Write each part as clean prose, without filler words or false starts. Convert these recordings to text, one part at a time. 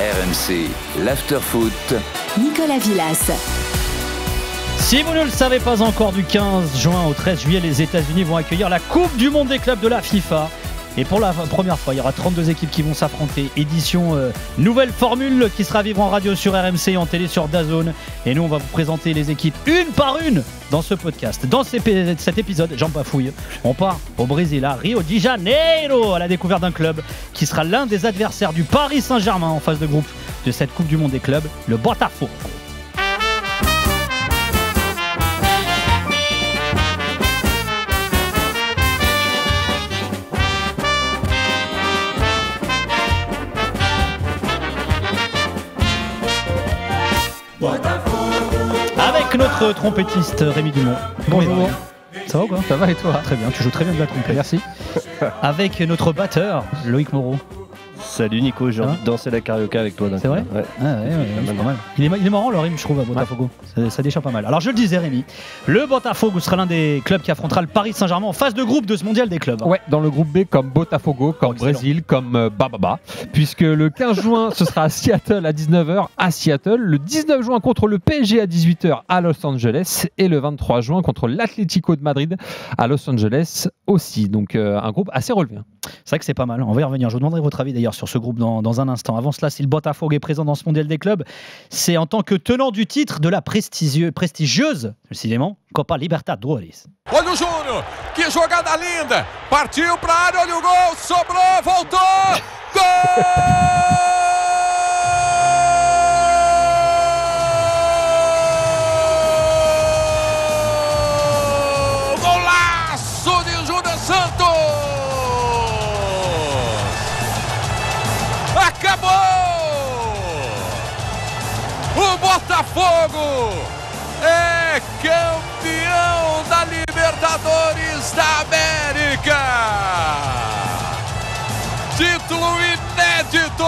RMC, l'after-foot. Nicolas Villas. Si vous ne le savez pas encore, du 15 juin au 13 juillet, les États-Unis vont accueillir la Coupe du Monde des clubs de la FIFA. Et pour la première fois, il y aura 32 équipes qui vont s'affronter. Édition nouvelle formule qui sera à vivre en radio sur RMC et en télé sur DAZN. Et nous, on va vous présenter les équipes une par une dans ce podcast. Dans cet épisode, j'en bafouille, on part au Brésil, à Rio de Janeiro, à la découverte d'un club qui sera l'un des adversaires du Paris Saint-Germain en phase de groupe de cette Coupe du Monde des clubs, le Botafogo. Avec notre trompettiste Rémi Dumont. Bonjour. Ça va ou quoi? Ça va et toi? Très bien, tu joues très bien de la trompette. Merci. Avec notre batteur Loïc Moreau. Salut Nico, j'ai envie de danser la carioca avec toi. C'est vrai? Ouais. Ah ouais, c'est pas mal. Il est marrant le Rémi, je trouve, à Botafogo. Ça déchire pas mal. Alors je le disais, Rémi, le Botafogo sera l'un des clubs qui affrontera le Paris Saint-Germain en phase de groupe de ce mondial des clubs. Ouais, dans le groupe B comme Botafogo, comme Brésil, comme Bababa. Puisque le 15 juin, ce sera à Seattle à 19h à Seattle. Le 19 juin contre le PSG à 18h à Los Angeles. Et le 23 juin contre l'Atlético de Madrid à Los Angeles aussi. Donc un groupe assez relevé. C'est vrai que c'est pas mal. On va y revenir. Je vous demanderai votre avis d'ailleurs sur ce groupe dans un instant. Avant cela, si le Botafogo est présent dans ce mondial des clubs, c'est en tant que tenant du titre de la prestigieuse, décidément, Copa Libertadores. Olha o Júnior, que jogada linda! Partiu pra área, olha o gol, sobrou, voltou! Gol! Golaço de Júnior Santos! Acabou! O Botafogo é campeão da Libertadores da América! Título inédito!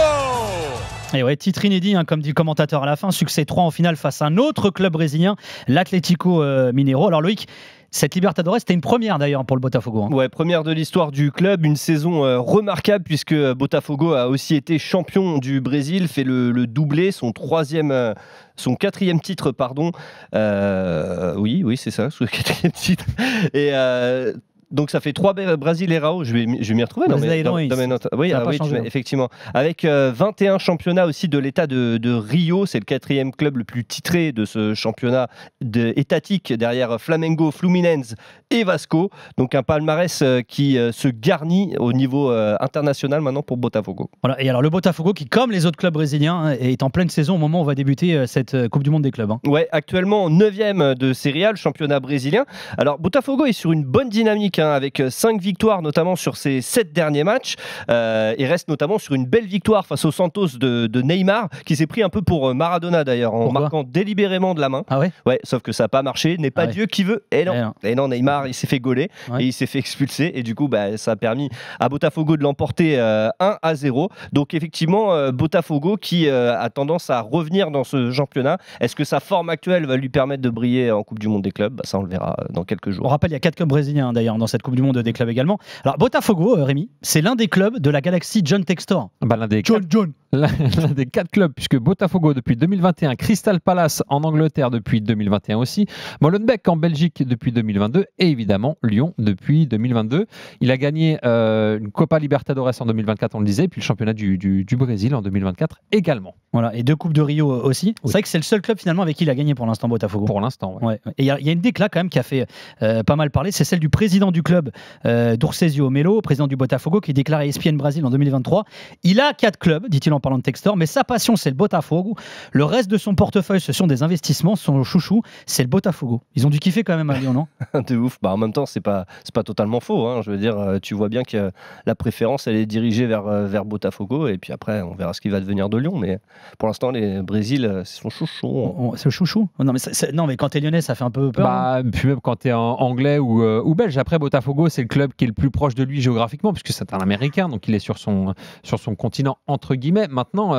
Et ouais, titre inédit, comme dit le commentateur à la fin, succès 3 en finale face à un autre club brésilien, l'Atlético Mineiro. Alors Loïc, cette Libertadores, c'était une première d'ailleurs pour le Botafogo. Ouais, première de l'histoire du club, une saison remarquable puisque Botafogo a aussi été champion du Brésil, fait le doublé, son quatrième titre, pardon. Oui, c'est ça, son quatrième titre. Et donc ça fait 3 Brasileirão, je vais m'y retrouver dans mes notes. Oui, effectivement. Avec 21 championnats aussi de l'état de Rio, c'est le 4e club le plus titré de ce championnat étatique derrière Flamengo, Fluminense et Vasco. Donc un palmarès qui se garnit au niveau international maintenant pour Botafogo. Voilà. Et alors le Botafogo qui, comme les autres clubs brésiliens, est en pleine saison au moment où on va débuter cette Coupe du Monde des clubs. Ouais, actuellement 9e de Serie A, le championnat brésilien. Alors Botafogo est sur une bonne dynamique, avec 5 victoires notamment sur ses 7 derniers matchs, et reste notamment sur une belle victoire face au Santos de Neymar, qui s'est pris un peu pour Maradona d'ailleurs, en marquant délibérément de la main. Ah ouais? Ouais, sauf que ça n'a pas marché, n'est pas Dieu qui veut. Et non, Neymar il s'est fait gauler et il s'est fait expulser, et du coup ça a permis à Botafogo de l'emporter 1-0. Donc effectivement Botafogo qui a tendance à revenir dans ce championnat. Est-ce que sa forme actuelle va lui permettre de briller en Coupe du Monde des clubs? Ça on le verra dans quelques jours. On rappelle, il y a 4 clubs brésiliens d'ailleurs dans cette Coupe du Monde des clubs également. Alors Botafogo, Rémi, c'est l'un des clubs de la galaxie John Textor. L'un des 4 clubs, puisque Botafogo depuis 2021, Crystal Palace en Angleterre depuis 2021 aussi, Molenbeek en Belgique depuis 2022 et évidemment Lyon depuis 2022. Il a gagné une Copa Libertadores en 2024, on le disait, puis le championnat du Brésil en 2024 également. Voilà, et 2 Coupes de Rio aussi. Oui. C'est vrai que c'est le seul club finalement avec qui il a gagné pour l'instant, Botafogo. Pour l'instant, ouais. Et il y a une déclat quand même qui a fait pas mal parler, c'est celle du président du club, Durcésio Melo, président du Botafogo, qui déclarait à ESPN Brésil en 2023. Il a 4 clubs, dit-il en parlant de Textor, mais sa passion c'est le Botafogo. Le reste de son portefeuille, ce sont des investissements. Son chouchou, c'est le Botafogo. Ils ont dû kiffer quand même à Lyon, non? De ouf. En même temps, c'est pas totalement faux. Je veux dire, tu vois bien que la préférence elle est dirigée vers Botafogo, et puis après on verra ce qui va devenir de Lyon. Mais pour l'instant, les Brésil, c'est son chouchou. C'est le chouchou. Non, mais quand t'es lyonnais, ça fait un peu peur. Puis même quand t'es anglais ou belge. Après, Botafogo, c'est le club qui est le plus proche de lui géographiquement, puisque c'est un Américain, donc il est sur son continent entre guillemets. Maintenant,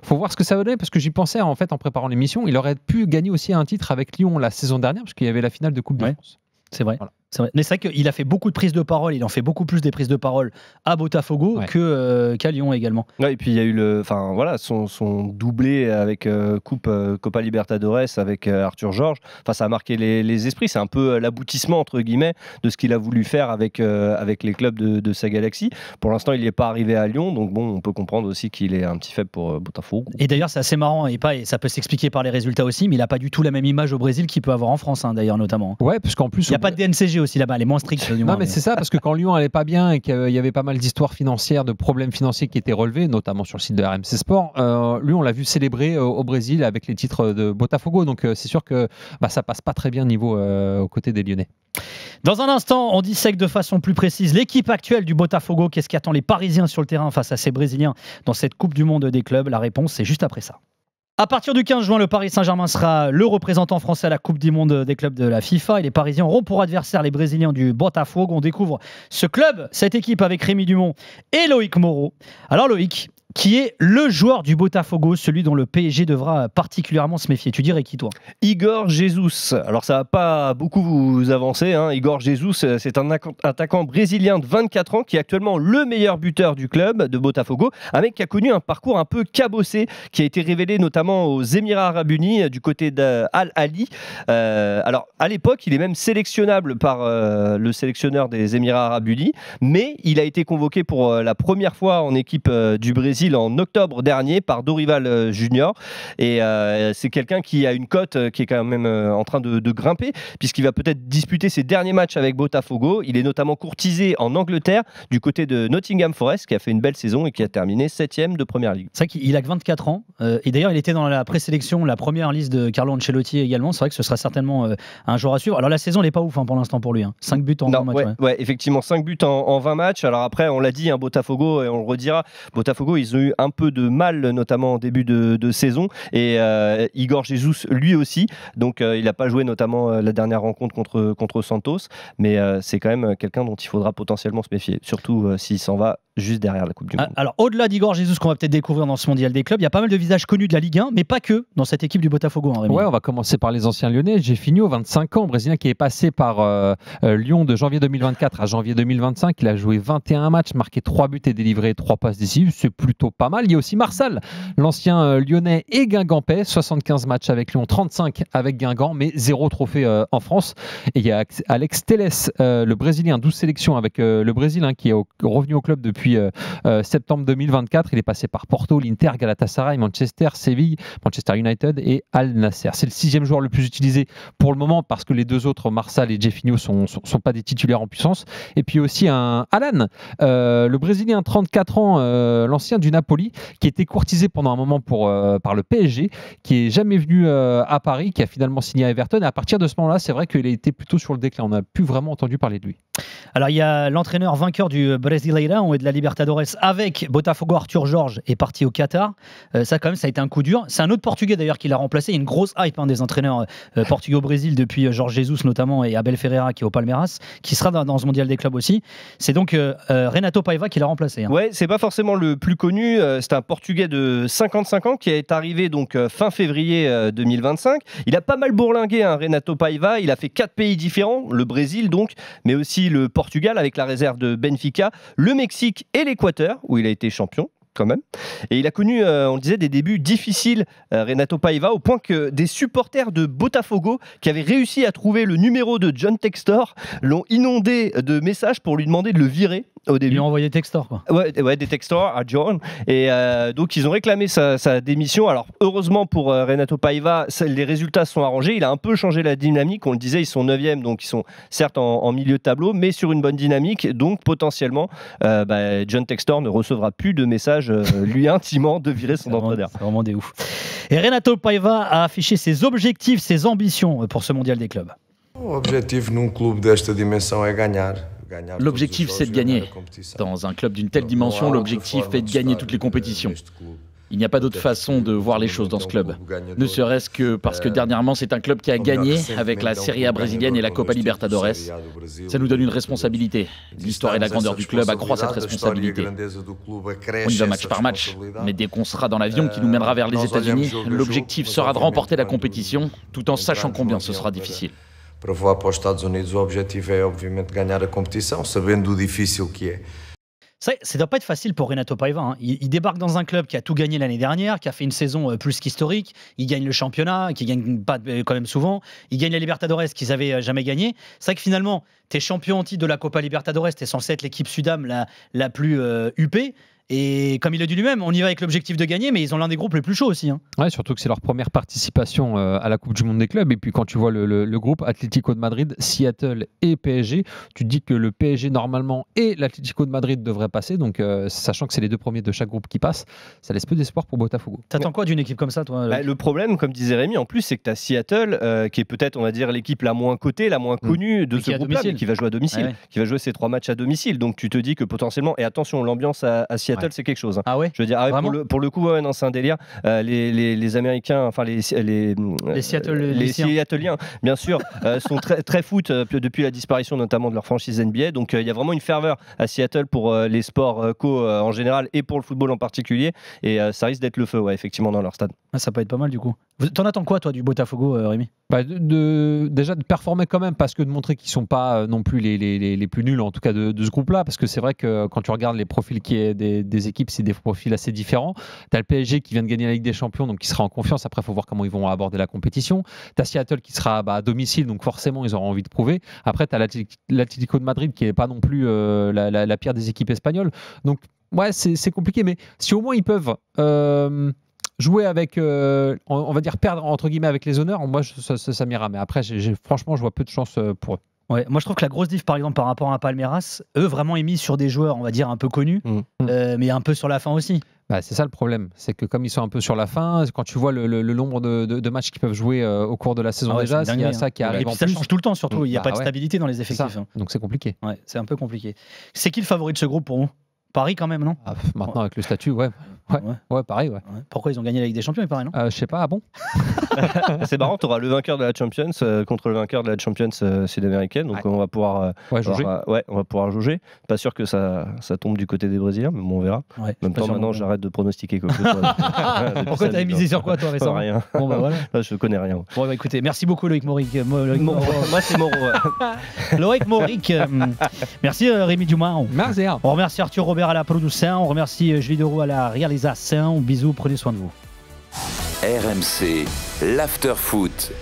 faut voir ce que ça va donner, parce que j'y pensais en fait en préparant l'émission. Il aurait pu gagner aussi un titre avec Lyon la saison dernière, parce qu'il y avait la finale de Coupe de France. C'est vrai. Voilà. C'est vrai. Mais c'est vrai qu'il a fait beaucoup de prises de parole, il en fait beaucoup plus des prises de parole à Botafogo qu'à Lyon également. Ouais, et puis il y a eu son doublé avec Copa Libertadores avec Arthur Georges. Enfin, ça a marqué les esprits. C'est un peu l'aboutissement entre guillemets de ce qu'il a voulu faire avec les clubs de sa galaxie. Pour l'instant, il n'y est pas arrivé à Lyon, donc bon, on peut comprendre aussi qu'il est un petit faible pour Botafogo. Et d'ailleurs, c'est assez marrant et ça peut s'expliquer par les résultats aussi, mais il n'a pas du tout la même image au Brésil qu'il peut avoir en France, d'ailleurs notamment. Ouais, parce qu'en plus il n'y a pas de DNCG aussi là-bas, elle est moins stricte. Non, mais c'est ça, parce que quand Lyon allait pas bien et qu'il y avait pas mal d'histoires financières, de problèmes financiers qui étaient relevés, notamment sur le site de RMC Sport, lui, on l'a vu célébrer au Brésil avec les titres de Botafogo. Donc c'est sûr que ça passe pas très bien niveau aux côtés des Lyonnais. Dans un instant, on dissèque de façon plus précise l'équipe actuelle du Botafogo. Qu'est-ce qui attend les Parisiens sur le terrain face à ces Brésiliens dans cette Coupe du Monde des clubs? La réponse, c'est juste après ça. À partir du 15 juin, le Paris Saint-Germain sera le représentant français à la Coupe du Monde des clubs de la FIFA et les Parisiens auront pour adversaire les Brésiliens du Botafogo. On découvre ce club, cette équipe avec Rémi Dumont et Loïc Moreau. Alors Loïc, qui est le joueur du Botafogo, celui dont le PSG devra particulièrement se méfier? Tu dirais qui, toi? Igor Jesus. Alors ça va pas beaucoup vous avancer, hein. Igor Jesus, c'est un attaquant brésilien de 24 ans qui est actuellement le meilleur buteur du club de Botafogo, un mec qui a connu un parcours un peu cabossé, qui a été révélé notamment aux Émirats Arabes Unis du côté d'Al Ahly. Alors à l'époque, il est même sélectionnable par le sélectionneur des Émirats Arabes Unis, mais il a été convoqué pour la première fois en équipe du Brésil en octobre dernier par Dorival Junior, et c'est quelqu'un qui a une cote qui est quand même en train de grimper, puisqu'il va peut-être disputer ses derniers matchs avec Botafogo. Il est notamment courtisé en Angleterre du côté de Nottingham Forest, qui a fait une belle saison et qui a terminé 7e de Première Ligue. C'est vrai qu'il a que 24 ans, et d'ailleurs il était dans la présélection, la première liste de Carlo Ancelotti également. C'est vrai que ce sera certainement un joueur à suivre. Alors la saison n'est pas ouf pour l'instant pour lui, 5 buts en 20 matchs. Ouais, effectivement, 5 buts en 20 matchs. Alors après, on l'a dit, Botafogo, et on le redira, Botafogo, ils ont eu un peu de mal, notamment en début de saison, et Igor Jesus lui aussi, donc il n'a pas joué notamment la dernière rencontre contre Santos, mais c'est quand même quelqu'un dont il faudra potentiellement se méfier, surtout s'il s'en va juste derrière la Coupe du Monde. Alors au-delà d'Igor Jesus qu'on va peut-être découvrir dans ce mondial des clubs, il y a pas mal de visages connus de la Ligue 1, mais pas que dans cette équipe du Botafogo. Ouais, on va commencer par les anciens lyonnais. Gefinho, 25 ans, brésilien qui est passé par Lyon de janvier 2024 à janvier 2025. Il a joué 21 matchs, marqué 3 buts et délivré 3 passes décisives. C'est plutôt pas mal. Il y a aussi Marsal, l'ancien lyonnais et guingampais, 75 matchs avec Lyon, 35 avec Guingamp, mais 0 trophée en France. Et il y a Alex Telles, le brésilien, 12 sélections avec le Brésil, qui est revenu au club depuis septembre 2024. Il est passé par Porto, l'Inter, Galatasaray, Manchester, Séville, Manchester United et Al Nasser. C'est le 6e joueur le plus utilisé pour le moment, parce que les deux autres, Marsal et Gefinho, sont pas des titulaires en puissance. Et puis aussi un Alan, le brésilien, 34 ans, l'ancien du Napoli, qui était courtisé pendant un moment par le PSG, qui est jamais venu à Paris, qui a finalement signé à Everton. Et à partir de ce moment-là, c'est vrai qu'il a été plutôt sur le déclin. On n'a plus vraiment entendu parler de lui. Alors il y a l'entraîneur vainqueur du Brasileirão et de la Libertadores avec Botafogo, Arthur Georges, est parti au Qatar. Ça quand même, ça a été un coup dur. C'est un autre Portugais d'ailleurs qui l'a remplacé. Il y a une grosse hype des entraîneurs portugais au Brésil depuis Jorge Jesus notamment et Abel Ferreira qui est au Palmeiras, qui sera dans ce mondial des clubs aussi. C'est donc Renato Paiva qui l'a remplacé. Ouais, c'est pas forcément le plus connu. C'est un Portugais de 55 ans qui est arrivé donc fin février 2025. Il a pas mal bourlingué, Renato Paiva. Il a fait 4 pays différents, le Brésil donc, mais aussi le Portugal avec la réserve de Benfica, le Mexique et l'Équateur où il a été champion quand même. Et il a connu, on le disait, des débuts difficiles, Renato Paiva, au point que des supporters de Botafogo qui avaient réussi à trouver le numéro de John Textor l'ont inondé de messages pour lui demander de le virer au début. Ils lui ont envoyé des textors, quoi. Ouais, des textors à John. Et donc, ils ont réclamé sa démission. Alors, heureusement pour Renato Paiva, les résultats se sont arrangés. Il a un peu changé la dynamique. On le disait, ils sont 9e, donc ils sont certes en milieu de tableau, mais sur une bonne dynamique. Donc, potentiellement, John Textor ne recevra plus de messages lui intimant de virer son entraîneur. C'est vraiment des ouf. Et Renato Paiva a affiché ses objectifs, ses ambitions pour ce mondial des clubs. L'objectif, c'est de gagner. Dans un club d'une telle dimension, l'objectif est de gagner toutes les compétitions. Il n'y a pas d'autre façon de voir les choses dans ce club. Ne serait-ce que parce que dernièrement, c'est un club qui a gagné avec la Serie A brésilienne et la Copa Libertadores. Ça nous donne une responsabilité. L'histoire et la grandeur du club accroît cette responsabilité. On y va match par match, mais dès qu'on sera dans l'avion qui nous mènera vers les États-Unis, l'objectif sera de remporter la compétition, tout en sachant combien ce sera difficile. para voar para os Estados Unidos, o objetivo é obviamente ganhar a competição, sabendo o difícil que é. Ça ne doit pas être facile pour Renato Paiva. Hein. Il débarque dans un club qui a tout gagné l'année dernière, qui a fait une saison plus qu'historique. Il gagne le championnat, qui gagne pas quand même souvent. Il gagne la Libertadores qu'ils n'avaient jamais gagné. C'est vrai que finalement, tu es champion en titre de la Copa Libertadores, tu es censé être l'équipe Sudam la plus huppée. Et comme il a dit lui-même, on y va avec l'objectif de gagner, mais ils ont l'un des groupes les plus chauds aussi. Hein. Ouais, surtout que c'est leur première participation à la Coupe du Monde des clubs. Et puis quand tu vois le groupe Atlético de Madrid, Seattle et PSG, tu te dis que le PSG normalement et l'Atlético de Madrid devraient passer. Donc sachant que c'est les deux premiers de chaque groupe qui passent, ça laisse peu d'espoir pour Botafogo. T'attends quoi d'une équipe comme ça, toi? Le problème, comme disait Rémi, en plus, c'est que tu as Seattle, qui est peut-être, on va dire, l'équipe la moins cotée, la moins connue de ce groupe-là, mais qui va jouer à domicile, qui va jouer ses 3 matchs à domicile. Donc tu te dis que potentiellement, et attention, l'ambiance à Seattle, c'est quelque chose. Hein. Ah ouais? Je veux dire, pour le coup, non, c'est un délire. Les Américains, enfin les Seattleiens, bien sûr, sont très, très foot depuis la disparition notamment de leur franchise NBA. Donc il y a vraiment une ferveur à Seattle pour les sports co en général et pour le football en particulier. Et ça risque d'être le feu, effectivement, dans leur stade. Ah, ça peut être pas mal du coup. T'en attends quoi, toi, du Botafogo, Rémi? Déjà de performer quand même, parce que de montrer qu'ils ne sont pas non plus les plus nuls, en tout cas de ce groupe-là, parce que c'est vrai que quand tu regardes les profils des équipes, c'est des profils assez différents. Tu as le PSG qui vient de gagner la Ligue des Champions, donc qui sera en confiance. Après, il faut voir comment ils vont aborder la compétition. Tu as Seattle qui sera à domicile, donc forcément, ils auront envie de prouver. Après, tu as l'Atlético de Madrid qui n'est pas non plus la pire des équipes espagnoles. Donc, ouais, c'est compliqué, mais si au moins ils peuvent jouer avec, on va dire perdre entre guillemets avec les honneurs, moi ça m'ira. Mais après, franchement, je vois peu de chance pour eux. Ouais, moi je trouve que la grosse diff par exemple par rapport à Palmeiras, eux vraiment est mise sur des joueurs, on va dire un peu connus, mais un peu sur la fin aussi. Bah, c'est ça le problème, c'est que comme ils sont un peu sur la fin, quand tu vois le nombre de matchs qu'ils peuvent jouer au cours de la saison déjà, il y a ça qui arrive. Et puis en ça plus. change tout le temps surtout, il n'y a pas de stabilité dans les effectifs. Donc c'est compliqué. Ouais, c'est un peu compliqué. C'est qui le favori de ce groupe pour vous? Paris quand même, non? Maintenant avec le statut, Paris, ouais. Pourquoi ils ont gagné la Ligue des Champions, il paraît, non? Je sais pas, bon. C'est marrant, tu auras le vainqueur de la Champions contre le vainqueur de la Champions sud-américaine, donc on va pouvoir jauger. On va pouvoir jauger. Pas sûr que ça tombe du côté des Brésiliens, mais bon, on verra. En même temps, maintenant, j'arrête de pronostiquer quoi que ce soit. Pourquoi t'avais misé sur quoi, toi, récemment? Rien. Bon, bah voilà. Je connais rien. Bon, bah écoutez, merci beaucoup, Loïc Moric. Moi, c'est Moreau. Loïc Moric. Merci, Rémi Dumas. Merci. On remercie Arthur Robert à la production, on remercie Julie Deroux à la réalisation. Bisous, prenez soin de vous. RMC, l'after foot.